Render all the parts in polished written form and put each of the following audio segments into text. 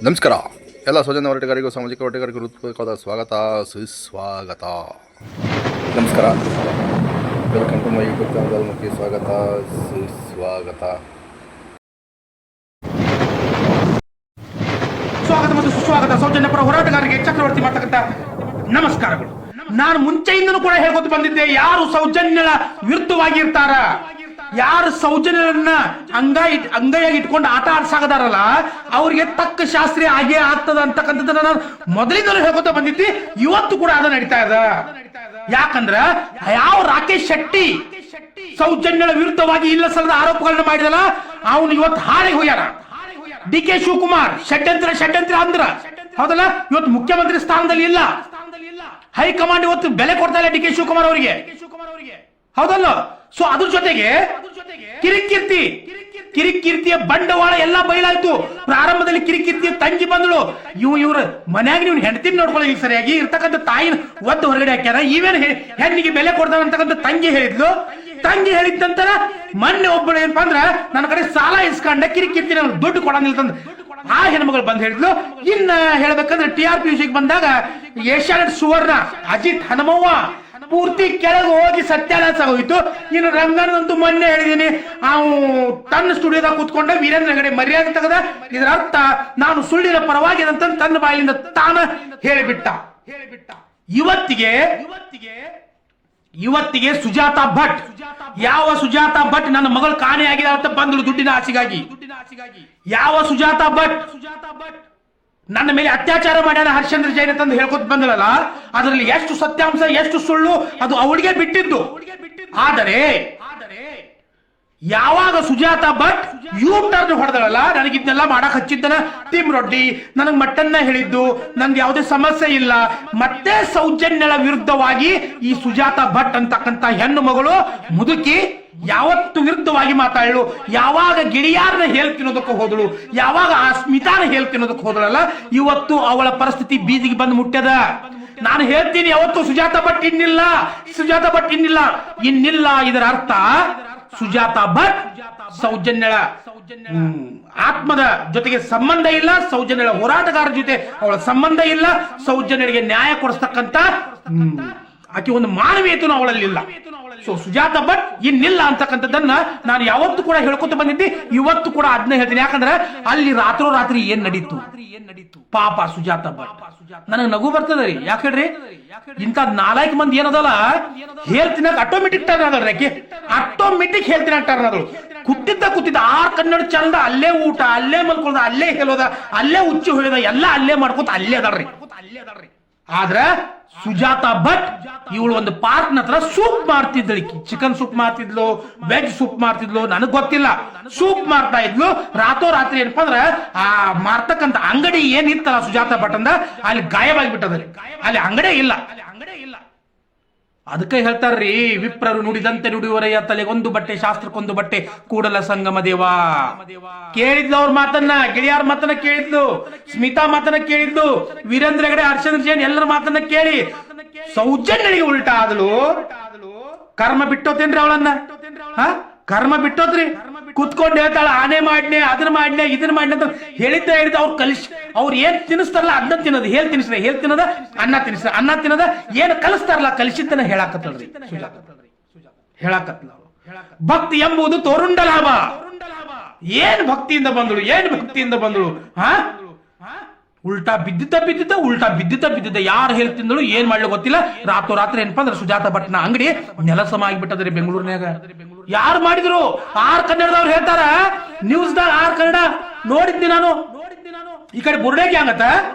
ನಮಸ್ಕಾರ ಎಲ್ಲ ಸ್ವಜನ ಹೋರಾಟಗಾರರಿಗೂ ಸಾಮಾಜಿಕ ಹೋರಾಟಗಾರರಿಗೂ ಹೃತ್ಪೂರ್ವಕವಾದ ಸ್ವಾಗತ ಸುಸ್ವಾಗತ. ನಮಸ್ಕಾರ, welcome to my YouTube channel. ಮುಖ್ಯ ಸ್ವಾಗತ ಸುಸ್ವಾಗತ. ಸ್ವಾಗತ ಮತ್ತು ಸುಸ್ವಾಗತ. ಸೌಜನ್ಯ ಪರ ಹೋರಾಟಗಾರರಿಗೆ ಚಕ್ರವರ್ತಿ ಮಾಡ್ತಕ್ಕಂಥ ನಮಸ್ಕಾರಗಳು. ನಾನು ಮುಂಚೆಯಿಂದನೂ ಕೂಡ ಹೇಳ್ಕೊತ ಬಂದಿದ್ದೆ, ಯಾರು ಸೌಜನ್ಯಗಳ ವಿರುದ್ಧವಾಗಿರ್ತಾರ, ಯಾರು ಸೌಜನ್ಯರನ್ನ ಅಂಗೈಯಾಗಿ ಇಟ್ಕೊಂಡು ಆಟ ಆಡ್ಸಾಗದಾರಲ್ಲ, ಅವ್ರಿಗೆ ತಕ್ಕ ಶಾಸ್ತ್ರೀಯ ಆಗೇ ಆಗ್ತದ ಅಂತಕ್ಕಂಥದ್ದನ್ನ ನಾನು ಮೊದಲಿಂದಲೂ ಹೇಳ್ಕೊತ ಬಂದಿದ್ದೆ. ಇವತ್ತು ಕೂಡ ಅದು ನಡೀತಾ ಇದೆ. ಯಾಕಂದ್ರ ಯಾವ ರಾಕೇಶ್ ಶೆಟ್ಟಿ ಸೌಜನ್ಯಗಳ ವಿರುದ್ಧವಾಗಿ ಇಲ್ಲ ಸಲ್ಲದ ಆರೋಪಗಳನ್ನ ಮಾಡಿದಲ್ಲ, ಅವನು ಇವತ್ತು ಹಾರಿಗೆ ಹೋಗ್ಯಾರ. ಡಿ ಕೆ ಶಿವಕುಮಾರ್ ಷಡ್ಯಂತ್ರ ಅಂದ್ರ ಹೌದಲ್ಲ, ಇವತ್ತು ಮುಖ್ಯಮಂತ್ರಿ ಸ್ಥಾನದಲ್ಲಿ ಇಲ್ಲ. ಹೈಕಮಾಂಡ್ ಇವತ್ತು ಬೆಲೆ ಕೊಡ್ತಾ ಇಲ್ಲ ಡಿ ಕೆ ಶಿವಕುಮಾರ್ ಅವರಿಗೆ, ಹೌದಲ್ಲ. ಸೊ ಅದ್ರ ಜೊತೆಗೆ ಕಿರಿಕೀರ್ತಿಯ ಬಂಡವಾಳ ಎಲ್ಲ ಬಯಲಾಯ್ತು. ಪ್ರಾರಂಭದಲ್ಲಿ ಕಿರಿಕೀರ್ತಿಯ ತಂಗಿ ಬಂದಳು, ಇವ್ರ ಮನ್ಯಾಗ ನೀವು ಹೆಂಡತಿನ ನೋಡ್ಕೊಳ್ಳಿ ಸರಿಯಾಗಿ ಇರ್ತಕ್ಕಂಥ ತಾಯಿನ ಒದ್ದು ಹೊರಗಡೆ ಹಾಕ್ಯಾರ. ಇವೇನು ಹೆಣ್ಣಿಗೆ ಬೆಲೆ ಕೊಡ್ತಾವ ಅಂತಕ್ಕಂಥ ತಂಗಿ ಹೇಳಿದ ನಂತರ ಮೊನ್ನೆ ಒಬ್ಬಳು ಏನಪ್ಪಾ ಅಂದ್ರ ನನ್ನ ಕಡೆ ಸಾಲ ಇಸ್ಕೊಂಡ ಕಿರಿಕೀರ್ತಿ ನಮ್ಗೆ ದುಡ್ಡು ಕೊಡಂಗಿಲ್ಲ ಆ ಹೆಣ್ಮಗಳು ಬಂದ್ ಹೇಳಿದ್ಲು. ಇನ್ನ ಹೇಳ್ಬೇಕಂದ್ರೆ TRP ಬಂದಾಗ ಏಷ್ಯಾನೆಟ್ ಸುವರ್ಣ ಅಜಿತ್ ಹನುಮವ್ವ ಪೂರ್ತಿ ಕೆಳಗೆ ಹೋಗಿ ಸತ್ಯಾನಾಶ ಆಗೋಯ್ತು. ಇನ್ನು ರಂಗನಂತೂ ಮೊನ್ನೆ ಹೇಳಿದೀನಿ, ಅವು ತನ್ನ ಸ್ಟುಡಿಯೋದಾಗ ಕೂತ್ಕೊಂಡ ವೀರೇಂದ್ರ ಹೆಗಡೆ ಮರ್ಯಾದೆ ತೆಗೆದ. ಇದರ ಅರ್ಥ ನಾನು ಸುಳ್ಳಿನ ಪರವಾಗಿ ಅಂತ ತನ್ನ ಬಾಯಿಯಿಂದ ತಾನ ಹೇಳಿಬಿಟ್ಟ. ಇವತ್ತಿಗೆ ಸುಜಾತಾ ಭಟ್, ಯಾವ ಸುಜಾತಾ ಭಟ್ ನನ್ನ ಮಗಳು ಕಾಣೆ ಆಗಿದೆ ಅಂತ ಬಂದಳು ದುಡ್ಡಿನ ಆಸೆಗಾಗಿ. ಯಾವ ಸುಜಾತಾ ಭಟ್ ನನ್ನ ಮೇಲೆ ಅತ್ಯಾಚಾರ ಮಾಡ್ಯಾನ ಹರ್ಷೇಂದ್ರ ಜೈನ್ ಅಂತ ಹೇಳ್ಕೊತ ಬಂದಳಲ್ಲ, ಅದರಲ್ಲಿ ಎಷ್ಟು ಸತ್ಯಾಂಶ ಎಷ್ಟು ಸುಳ್ಳು ಅದು ಅವಳಿಗೆ ಬಿಟ್ಟಿದ್ದು. ಆದರೆ ಯಾವಾಗ ಸುಜಾತಾ ಭಟ್ ಟರ್ನ್ ಹೊಡೆದಳಲ್ಲ, ನನಗಿದ್ನೆಲ್ಲ ಮಾಡಕ್ ಹಚ್ಚಿದ್ದನ ತಿಮ್ ರೊಡ್ಡಿ, ನನಗ್ ಮಟ್ಟನ್ನ ಹೇಳಿದ್ದು, ನನ್ಗೆ ಯಾವುದೇ ಸಮಸ್ಯೆ ಇಲ್ಲ. ಮತ್ತೆ ಸೌಜನ್ಯಳ ವಿರುದ್ಧವಾಗಿ ಈ ಸುಜಾತಾ ಭಟ್ ಅಂತಕ್ಕಂಥ ಹೆಣ್ಣು ಮಗಳು ಮುದುಕಿ ಯಾವತ್ತು ವಿರುದ್ಧವಾಗಿ ಮಾತಾಡಲು, ಯಾವಾಗ ಗಿಳಿಯಾರನ್ನ ಹೇಳ್ತಿನ್ನೋದಕ್ಕೆ ಹೋದಳು, ಯಾವಾಗ ಆ ಸ್ಮಿತಾನ ಹೇಳ್ತಿನ್ನೋದಕ್ಕೆ ಹೋದಳಲ್ಲ, ಇವತ್ತು ಅವಳ ಪರಿಸ್ಥಿತಿ ಬೀದಿಗೆ ಬಂದು ಮುಟ್ಟ್ಯದ. ನಾನು ಹೇಳ್ತೀನಿ, ಯಾವತ್ತು ಸುಜಾತಾ ಭಟ್ ಇನ್ನಿಲ್ಲ. ಇದರ ಅರ್ಥ ಸುಜಾತಾ ಭಟ್ ಸೌಜನ್ಯಳ ಆತ್ಮದ ಜೊತೆಗೆ ಸಂಬಂಧ ಇಲ್ಲ, ಸೌಜನ್ಯಳ ಹೋರಾಟಗಾರರ ಜೊತೆ ಅವಳ ಸಂಬಂಧ ಇಲ್ಲ, ಸೌಜನ್ಯಳಿಗೆ ನ್ಯಾಯ ಕೊಡಿಸ್ತಕ್ಕಂಥ ಆಕೆ ಒಂದು ಮಾನವೀಯತೆಯೂ ಅವಳಲ್ಲಿ ಇಲ್ಲ. ಸೊ ಸುಜಾತಾ ಭಟ್ ಇನ್ನಿಲ್ಲ ಅಂತಕ್ಕಂಥದ್ದನ್ನ ನಾನು ಯಾವತ್ತು ಕೂಡ ಹೇಳ್ಕೊತ ಬಂದಿದ್ದೆ, ಇವತ್ತು ಕೂಡ ಅದನ್ನ ಹೇಳ್ತೀನಿ. ಯಾಕಂದ್ರೆ ಅಲ್ಲಿ ರಾತ್ರಿ ಏನ್ ನಡೀತು ಪಾಪ ಸುಜಾತಾ ಭಟ್. ನನಗೆ ನಗು ಬರ್ತದ ರೀ. ಯಾಕೆ ಹೇಳ್ರಿ, ಇಂಥ 4 ಮಂದಿ ಏನದಲ್ಲ ಹೇಳ್ತಿನ ಆಟೋಮೆಟಿಕ್ ಟರ್ನ್ ಅದಲ್ರಿ, ಆಕೆ ಆಟೋಮೆಟಿಕ್ ಹೇಳ್ತಿನ ಟರ್ನ್ ಅದಳು. ಕೂತಿದ್ದ 6 ಕನ್ನಡ ಚಂದ, ಅಲ್ಲೇ ಊಟ, ಅಲ್ಲೇ ಮಲ್ಕೊಳ್ಳೋದ, ಅಲ್ಲೇ ಹೇಳೋದ, ಅಲ್ಲೇ ಉಚ್ಚಿ ಹೊಯ್ಯೋದ, ಎಲ್ಲ ಅಲ್ಲೇ ಮಾಡ್ಕೊತ ಅಲ್ಲೇ ಅದಲ್ರಿ. ಆದ್ರ ಸುಜಾತಾ ಭಟ್ ಇವಳು ಒಂದು ಪಾರ್ಕ್ ಹತ್ರ ಸೂಪ್ ಮಾಡ್ತಿದ್ಳು, ಚಿಕನ್ ಸೂಪ್ ಮಾಡ್ತಿದ್ಲು, ವೆಜ್ ಸೂಪ್ ಮಾಡ್ತಿದ್ಲು, ನನಗ್ ಗೊತ್ತಿಲ್ಲ. ಸೂಪ್ ಮಾಡ್ತಾ ಇದ್ಲು. ರಾತ್ರಿ ಏನಪ್ಪಾ ಅಂದ್ರ ಆ ಮಾರ್ತಕ್ಕಂಥ ಅಂಗಡಿ ಏನಿತ್ತಲ್ಲ ಸುಜಾತಾ ಭಟ್ ಅಂದ, ಅಲ್ಲಿ ಗಾಯವಾಗಿಬಿಟ್ಟದ್ರಿ. ಅಲ್ಲಿ ಅಂಗಡಿ ಇಲ್ಲ. ಅದಕ್ಕೆ ಹೇಳ್ತಾರ್ರಿ, ವಿಪ್ರರು ನುಡಿದಂತೆ ನುಡಿವರೆಯ ತಲೆಗೊಂದು ಬಟ್ಟೆ, ಶಾಸ್ತ್ರಕ್ಕೊಂದು ಬಟ್ಟೆ, ಕೂಡಲ ಸಂಗಮ ದೇವ. ಕೇಳಿದ್ಲು ಅವ್ರ ಮಾತನ್ನ, ಗೆಳೆಯರ ಮಾತನ್ನ ಕೇಳಿದ್ಲು, ಸ್ಮಿತಾ ಮಾತನ್ನ ಕೇಳಿದ್ಲು, ವೀರೇಂದ್ರ ಹೆಗಡೆ, ಹರ್ಷೇಂದ್ರ ಜೈನ್ ಎಲ್ಲರ ಮಾತನ್ನ ಕೇಳಿ ಸೌಜನ್ಯಳಿಗೆ ಉಲ್ಟಾ ಆದಳು. ಕರ್ಮ ಬಿಟ್ಟೋತೇನ್ರಿ ಅವಳನ್ನ, ಕರ್ಮ ಬಿಟ್ಟೋದ್ರಿ. ಕುತ್ಕೊಂಡು ಹೇಳ್ತಾಳ, ಆನೆ ಮಾಡ್ನೆ, ಅದನ್ನ ಮಾಡ್ನೆ, ಇದನ್ನ ಮಾಡ್ನೆ ಅಂತ ಹೇಳಿದ್ದ ಅವ್ರು ಏನ್ ತಿನ್ನಿಸ್ತಾರಲ್ಲ ಅದನ್ನ ತಿನ್ನೋದು, ಹೇಳ್ ತಿನ್ನೋದ, ಅನ್ನ ತಿನ್ನೋದ, ಏನ್ ಕಲಿಸ್ತಾರಲ್ಲ ಕಲಿಸಿದ್ದನ್ನ ಹೇಳಾಕತ್ತಳ್ರಿ. ಭಕ್ತಿ ಎಂಬುದು ತೋರುಂಡ ಲಾಭ. ಏನ್ ಭಕ್ತಿಯಿಂದ ಬಂದಳು ಉಲ್ಟಾ ಬಿದ್ದಿದ್ದ ಯಾರು ಹೇಳ್ತಿದ್ದಳು ಏನ್ ಮಾಡ್ಲಿಕ್ಕೆ ಗೊತ್ತಿಲ್ಲ. ರಾತ್ರಿ ಏನಪ್ಪಾ ಅಂದ್ರೆ ಸುಜಾತಾ ಭಟ್ನ ಅಂಗಡಿ ನೆಲಸಮ ಆಗಿಬಿಟ್ಟದ್ರಿ ಬೆಂಗಳೂರಿನಾಗ. ಯಾರು ಮಾಡಿದ್ರು? 6 ಕನ್ನಡದವ್ರು ಹೇಳ್ತಾರ, ನ್ಯೂಸ್ದಾಗ 6 ಕನ್ನಡ ನೋಡಿದ್ನಿ ನಾನು. ಈ ಕಡೆ ಬುರ್ಡೆಗೆ ಆಗತ್ತ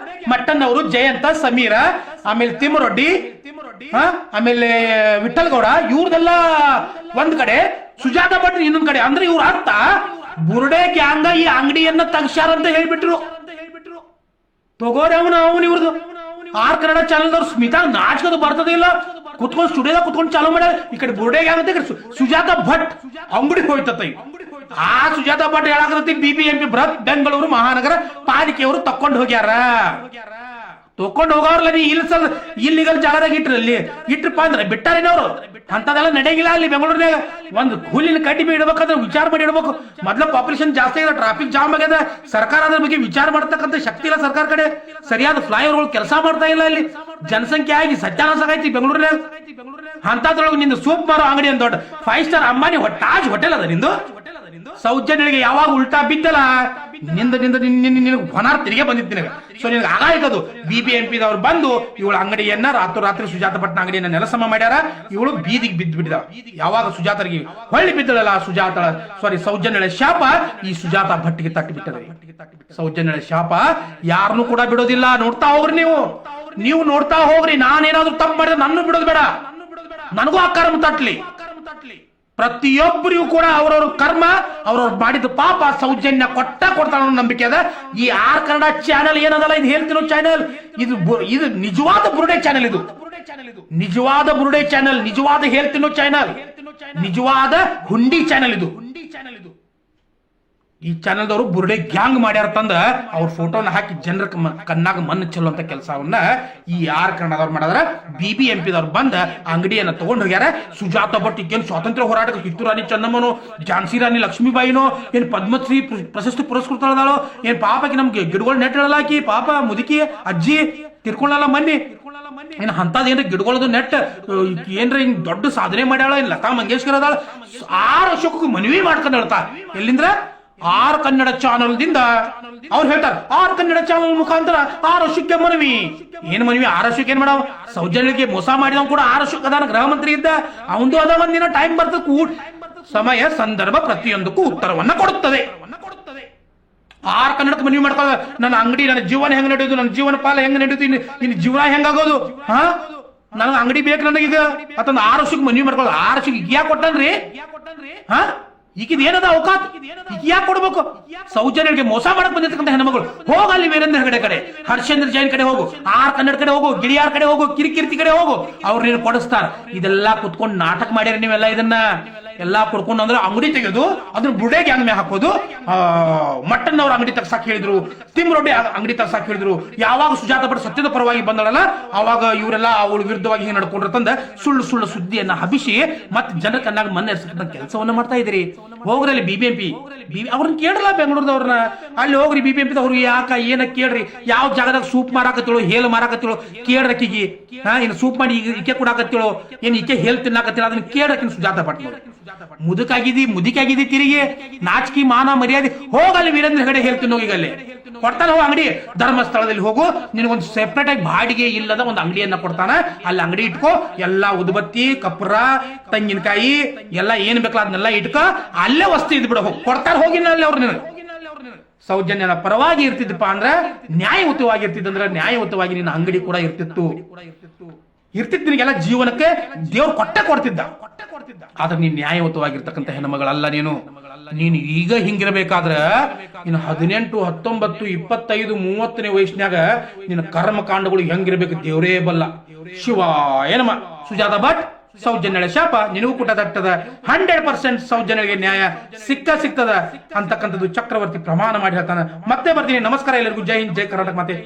ಮಟ್ಟನ್ ಅವರು, ಜಯಂತ, ಸಮೀರ, ಆಮೇಲೆ ತಿಮ್ಮರೊಡ್ಡಿ, ಆಮೇಲೆ ವಿಠಲ್ ಗೌಡ, ಇವ್ರದೆಲ್ಲ ಒಂದ್ ಕಡೆ, ಸುಜಾತಾ ಭಟ್ ಇನ್ನೊಂದ್ ಕಡೆ. ಅಂದ್ರೆ ಇವ್ರ ಅರ್ಥ ಬುರ್ಡೆ ಗ್ಯಾಂಗ ಈ ಅಂಗಡಿಯನ್ನ ತಗ್ಸ್ಯಾರ ಅಂತ ಹೇಳ್ಬಿಟ್ರು. ತಗೋರಿ ಅವನು ಇವ್ರದ್ದು 6 ಕನ್ನಡ ಚಾನಲ್ದವ್ರು. ಸ್ಮಿತಾ ನಾಚಕದು ಬರ್ತದೆ ಇಲ್ಲ, ಕುತ್ಕೊಂಡು ಸ್ಟುಡಿಯೋದಾಗ ಕುತ್ಕೊಂಡು ಚಾಲೂ ಮಾಡ್ಯಾರ. ಈ ಕಡೆ ಬುರ್ಡೆಗೆ ಆಗತ್ತೆ, ಸುಜಾತಾ ಭಟ್ ಅಂಗಡಿಗೆ ಹೋಯ್ತತ್ತ. ಆ ಸುಜಾತಾ ಭಟ್ ಹೇಳಾಕತ್ತಿ BBMP ಬೃಹತ್ ಬೆಂಗಳೂರು ಮಹಾನಗರ ಪಾಲಿಕೆಯವರು ತಕೊಂಡು ಹೋಗ್ಯಾರ. ತಕೊಂಡ್ ಹೋಗೋರ್ಲ ನೀ ಇಲ್ಲಿಗಲ್ ಜಾಗದಾಗ ಇಟ್ರಲ್ಲಿ ಇಟ್ರಪ್ಪ ಅಂದ್ರೆ ಬಿಟ್ಟಾರೇನವ್ರು ಅಂತದೆಲ್ಲ ನಡೆಯಂಗಿಲ್ಲ. ಅಲ್ಲಿ ಬೆಂಗಳೂರಿನಾಗ ಒಂದು ಹುಲ್ಲಿನ ಕಡ್ಡಿ ಇಡ್ಬೇಕಂದ್ರೆ ವಿಚಾರ ಮಾಡಿ ಇಡ್ಬೇಕು. ಮೊದ್ಲ ಪಾಪ್ಯುಲೇಷನ್ ಜಾಸ್ತಿ ಆಗಿದೆ, ಟ್ರಾಫಿಕ್ ಜಾಮ್ ಆಗ್ಯದ, ಸರ್ಕಾರ ಅದ್ರ ಬಗ್ಗೆ ವಿಚಾರ ಮಾಡ್ತಕ್ಕಂಥ ಶಕ್ತಿ ಇಲ್ಲ ಸರ್ಕಾರ ಕಡೆ. ಸರಿಯಾದ ಫ್ಲೈಓವರ್ಗಳು ಕೆಲಸ ಮಾಡ್ತಾ ಇಲ್ಲ. ಇಲ್ಲಿ ಜನಸಂಖ್ಯೆ ಆಗಿ ಸತ್ಯಾನಾಶ ಆಗೈತಿ ಬೆಂಗಳೂರಿನಾಗ. ಅಂತದ್ರೊಳಗೆ ನಿಂದು ಸೂಪ್ ಮಾರೋ ಅಂಗಡಿ ಒಂದು ದೊಡ್ಡ 5 ಸ್ಟಾರ್ ಅಂಬಾನಿ ತಾಜ್ ಹೋಟೆಲ್ ಅದ ನಿಂದು. ಸೌಜನ್ಯಗಳಿಗೆ ಯಾವಾಗ ಉಲ್ಟಾ ಬಿದ್ದಲ್ಲ ನಿನಗೆ ಹೊನಾರ್ ತಿರುಗಿ ಬಂದಿತ್ತು ನಿನಗೆ. ಸೊ ನಿನಗೆ ಆಗಾಯ್ತದು. BBMP-ದವ್ರು ಬಂದು ಇವಳ ಅಂಗಡಿಯನ್ನ ರಾತ್ರಿ ಸುಜಾತ ಭಟ್ನ ಅಂಗಡಿಯನ್ನ ನೆಲಸಮ ಮಾಡ್ಯಾರ. ಇವಳು ಬೀದಿಗೆ ಬಿದ್ದು ಬಿಟ್ಟಿದ. ಯಾವಾಗ ಸುಜಾತರಿಗೆ ಹೊಳ್ಳಿ ಬಿದ್ದಳಲ್ಲ ಸೌಜನ್ಯಳ ಶಾಪ ಈ ಸುಜಾತ ಭಟ್ಟಿಗೆ ತಟ್ಟಿ ಬಿಟ್ಟದ. ಸೌಜನ್ಯಳ ಶಾಪ ಯಾರನ್ನೂ ಕೂಡ ಬಿಡೋದಿಲ್ಲ. ನೋಡ್ತಾ ಹೋಗ್ರಿ ನೀವು ನೋಡ್ತಾ ಹೋಗ್ರಿ. ನಾನೇನಾದ್ರೂ ತಪ್ಪು ಮಾಡಿದ್ರೆ ನನ್ನ ಬಿಡೋದು ಬೇಡ, ನನಗೂ ಆ ಕರ್ಮ ತಟ್ಲಿ. ಪ್ರತಿಯೊಬ್ಬರಿಗೂ ಕೂಡ ಅವ್ರವ್ರ ಕರ್ಮ ಅವ್ರವ್ರು ಮಾಡಿದ ಪಾಪ ಸೌಜನ್ಯ ಕೊಡ್ತಾಳ ನಂಬಿಕೆ ಅದ. ಈ ಆರ್ ಕನ್ನಡ ಚಾನೆಲ್ ಏನದಲ್ಲ, ಇದು ಹೇಳ್ತಿರೋ ಚಾನೆಲ್ ಇದು ನಿಜವಾದ ಬುರುಡೆ ಚಾನೆಲ್. ಇದು ನಿಜವಾದ ಬುರುಡೆ ಚಾನೆಲ್, ನಿಜವಾದ ಹೇಳ್ತಿನೋ ಚಾನೆಲ್, ನಿಜವಾದ ಹುಂಡಿ ಚಾನೆಲ್. ಇದು ಈ ಚಾನೆಲ್ದವರು ಬುರುಡೆ ಗ್ಯಾಂಗ್ ಮಾಡ್ಯಾರ ತಂದ ಅವ್ರ ಫೋಟೋನ ಹಾಕಿ ಜನರ ಕಣ್ಣಾಗ ಮಣ್ಣು ಚೆಲ್ಲುವಂತ ಕೆಲಸವನ್ನ ಈ ಆರ್ ಕನ್ನಡದವ್ರು ಮಾಡಿದ್ರ. BBMP-ದವ್ರು ಬಂದ ಅಂಗಡಿಯನ್ನ ತಗೊಂಡ್ ಹೋಗ್ಯಾರ. ಸುಜಾತ ಭಟ್ ಈಗೇನು ಸ್ವಾತಂತ್ರ್ಯ ಹೋರಾಟಕ್ಕೆ ಕಿತ್ತೂರು ರಾಣಿ ಚೆನ್ನಮ್ಮನೋ, ಝಾನ್ಸಿ ರಾಣಿ ಲಕ್ಷ್ಮೀಬಾಯಿನೋ, ಏನ್ ಪದ್ಮಶ್ರೀ ಪ್ರಶಸ್ತಿ ಪುರಸ್ಕೃತಳದಾಳೋ, ಏನ್ ಪಾಪಕ್ಕೆ ನಮ್ಗೆ ಗಿಡಗಳು ನೆಟ್ ಹೇಳಲಾಕಿ ಪಾಪ ಮುದುಕಿ ಅಜ್ಜಿ ತಿರ್ಕೊಳ್ಳಲ್ಲ ಮನ್ನಿ. ಏನ್ ಅಂತದೇನ್ರಿ ಗಿಡಗಳದು ನೆಟ್ ಏನ್ರಿ ಹಿಂಗ್ ದೊಡ್ಡ ಸಾಧನೆ ಮಾಡ್ಯಾಳ. ಏನ್ ಲತಾ ಮಂಗೇಶ್ಕರ್ ಅದಾಳ. 6 ವರ್ಷಕ್ಕೂ ಮನವಿ ಮಾಡ್ಕೊಂಡ್ ಹೇಳ್ತಾ ಎಲ್ಲಿಂದ್ರ ಆರ್ ಕನ್ನಡ ಚಾನಲ್ದಿಂದ ಅವ್ರು ಹೇಳ್ತಾರೆ. ಆರ್ ಕನ್ನಡ ಚಾನಲ್ ಮುಖಾಂತರ 6 ವರ್ಷಕ್ಕೆ ಮನವಿ. ಏನ್ ಮನವಿ? 6 ವರ್ಷಕ್ಕೆ ಏನ್ ಮಾಡವ? ಸೌಜನ್ಯಕ್ಕೆ ಮೋಸ ಮಾಡಿದವ್ ಕೂಡ 6 ವರ್ಷಕ್ಕೆ ಅದಾನ, ಗೃಹ ಮಂತ್ರಿ ಇದ್ದ. ಅವಂದು ಅದ ಒಂದಿನ ಟೈಮ್ ಬರ್ತದೆ, ಸಮಯ ಸಂದರ್ಭ ಪ್ರತಿಯೊಂದಕ್ಕೂ ಉತ್ತರವನ್ನ ಕೊಡುತ್ತದೆ. ಆರ್ ಕನ್ನಡಕ್ಕೆ ಮನವಿ ಮಾಡ್ತಾವ. ನನ್ನ ಅಂಗಡಿ, ನನ್ನ ಜೀವನ ಹೆಂಗ್ ನಡೆಯೋದು, ನನ್ನ ಜೀವನ ಪಾಲ ಹೆಂಗ್ ನಡೆಯೋದು, ಇನ್ನು ಜೀವನ ಹೆಂಗಾಗೋದು, ನನಗೆ ಅಂಗಡಿ ಬೇಕು ನನಗೀಗ ಅಂತಂದು 6 ವರ್ಷಕ್ಕೆ ಮನವಿ ಮಾಡ್ಕೊಳ್ಳೋದು. 6 ವರ್ಷಕ್ಕೆ ಯಾಕೆ ಕೊಟ್ಟನ್ರಿ? ಈಗಿದ ಏನದ ಅವಕಾಶ ಯಾಕೆ ಕೊಡ್ಬೇಕು? ಸೌಜನ್ಯರಿಗೆ ಮೋಸ ಮಾಡಕ್ ಬಂದಿರ್ತಕ್ಕಂಥ ಹೆಣ್ಮಗಳು ಹೋಗಲ್ಲಿ ವೀರೇಂದ್ರ ಹೆಗಡೆ ಕಡೆ, ಹರ್ಷೇಂದ್ರ ಜೈನ್ ಕಡೆ ಹೋಗು, ಆರ್ ಕನ್ನಡ ಕಡೆ ಹೋಗು, ಗಿಳಿಯಾರ್ ಕಡೆ ಹೋಗು, ಕಿರಿಕೀರ್ತಿ ಕಡೆ ಹೋಗು, ಅವ್ರು ನೀನು ಕೊಡಿಸ್ತಾರ. ಇದೆಲ್ಲಾ ಕುತ್ಕೊಂಡು ನಾಟಕ ಮಾಡ್ಯಾರ ನೀವೆಲ್ಲ. ಇದನ್ನ ಎಲ್ಲಾ ಕೊಡ್ಕೊಂಡು ಅಂದ್ರೆ ಅಂಗಡಿ ತೆಗೆದು ಅದನ್ನ ಬುಡೆ ಗ್ಯಾಂಗ್ ಮೇಲೆ ಹಾಕೋದು. ಮಟ್ಟನ್ ಅವ್ರ ಅಂಗಡಿ ತಗ್ಸಾಕ್ ಹೇಳಿದ್ರು, ತಿಮ್ರೊಡ್ಡಿ ಅಂಗಡಿ ತಗ್ಸಾಕ್ ಹೇಳಿದ್ರು. ಯಾವಾಗ ಸುಜಾತ ಭಟ್ ಸತ್ಯದ ಪರವಾಗಿ ಬಂದಳಲ್ಲ ಅವಾಗ ಇವರೆಲ್ಲ ಅವಳ ವಿರುದ್ಧವಾಗಿ ಹಿಂಗ್ ನಡ್ಕೊಂಡಿರ್ತಂದ ಸುಳ್ಳು ಸುದ್ದಿಯನ್ನ ಹಬಿಸಿ ಮತ್ತೆ ಜನರ ಕಣ್ಣಾಗ ಮಣ್ಣು ಎರ್ಸಕ್ಕಂತ ಕೆಲಸವನ್ನ ಮಾಡ್ತಾ ಇದ್ರಿ. ಹೋಗ್ರಲ್ಲಿ BBMP ಅವ್ರನ್ನ ಕೇಳಲ್ಲ ಬೆಂಗಳೂರದವ್ರನ್ನ. ಅಲ್ಲಿ ಹೋಗ್ರಿ BBMP-ದವ್ರು ಯಾಕ ಏನ ಕೇಳ್ರಿ. ಯಾವ ಜಾಗದಾಗ ಸೂಪ್ ಮಾರಾಕತ್ತಿಳು, ಹೇಲ್ ಮಾರಾಕತ್ತಿಳು ಕೇಳ್ರಕ್ಕಿಗಿ. ಇನ್ನು ಸೂಪ್ ಮಾಡಿ ಈಕೆ ಕೊಡಾಕತ್ತಿಳು, ಏನ್ ಈಕೆ ಹೇಲ್ ತಿನ್ನಾಕತ್ತಿಳ ಅದನ್ನ ಕೇಳ್ರಕ್ಕಿನ ಸುಜಾತ ಭಟ್. ಮುದುಕಾಗಿದ್ದಿ ತಿರುಗಿ ನಾಚಿಕೆ ಮಾನ ಮರ್ಯಾದೆ ಹೋಗಲ್ಲಿ ವೀರೇಂದ್ರ ಹೆಗಡೆ ಹೇಳ್ತೀನಿ ಹೋಗಿ ಅಲ್ಲಿ ಕೊಡ್ತಾನ. ಹೋಗಿ ಅಂಗಡಿ ಧರ್ಮಸ್ಥಳದಲ್ಲಿ ಹೋಗು, ನಿನಗೊಂದು ಸೆಪರೇಟ್ ಆಗಿ ಬಾಡಿಗೆ ಇಲ್ಲದ ಒಂದು ಅಂಗಡಿಯನ್ನ ಕೊಡ್ತಾನ. ಅಲ್ಲಿ ಅಂಗಡಿ ಇಟ್ಕೋ, ಎಲ್ಲಾ ಉದ್ಬತ್ತಿ ಕಪ್ರ ತೆಂಗಿನಕಾಯಿ ಎಲ್ಲ ಏನ್ ಬೇಕಲ್ಲ ಅದನ್ನೆಲ್ಲ ಇಟ್ಕೋ, ಅಲ್ಲೇ ವಸ್ತು ಇದ್ ಬಿಡ ಹೋಗಿ ಕೊಡ್ತಾರ. ಹೋಗಿನ ಅಲ್ಲಿ ಅವ್ರು ನಿನಗೆ ಸೌಜನ್ಯನ ಪರವಾಗಿ ಇರ್ತಿದ್ದಪ್ಪ ಅಂದ್ರ ನ್ಯಾಯಯುತವಾಗಿರ್ತಿದ್ದಂದ್ರ ನ್ಯಾಯಯುತವಾಗಿ ನಿನ್ನ ಅಂಗಡಿ ಕೂಡ ಇರ್ತಿತ್ತು. ನಿನಗೆಲ್ಲ ಜೀವನಕ್ಕೆ ದೇವ್ರು ಕೊಡ್ತಿದ್ದ. ಆದ್ರೆ ನೀನ್ ನ್ಯಾಯಯುತವಾಗಿರ್ತಕ್ಕಂಥ ಹೆಣ್ಮಗಳಲ್ಲ. ನೀನು ಈಗ ಹಿಂಗಿರಬೇಕಾದ್ರ ಇನ್ನು 18, 19, 25, 30ನೇ ವಯಸ್ಸಿನಾಗ ನಿನ್ನ ಕರ್ಮಕಾಂಡಗಳು ಹೆಂಗಿರ್ಬೇಕು ದೇವರೇ ಬಲ್ಲ. ಶಿವ ಏನಮ್ಮ ಸುಜಾತ ಭಟ್ ಸೌಜನ್ಯಳ ಶಾಪ ನಿನಗೂ ಕೂಡ ತಟ್ಟದ. 100% ಸೌಜನ್ಯಗೆ ನ್ಯಾಯ ಸಿಗ್ತದ ಅಂತಕ್ಕಂಥದ್ದು ಚಕ್ರವರ್ತಿ ಪ್ರಮಾಣ ಮಾಡಿ ಹೇಳ್ತಾನೆ. ಮತ್ತೆ ಬರ್ತೀನಿ. ನಮಸ್ಕಾರ ಎಲ್ಲರಿಗೂ. ಜೈ ಹಿಂದ್, ಜೈ ಕರ್ನಾಟಕ ಮಾತೆ.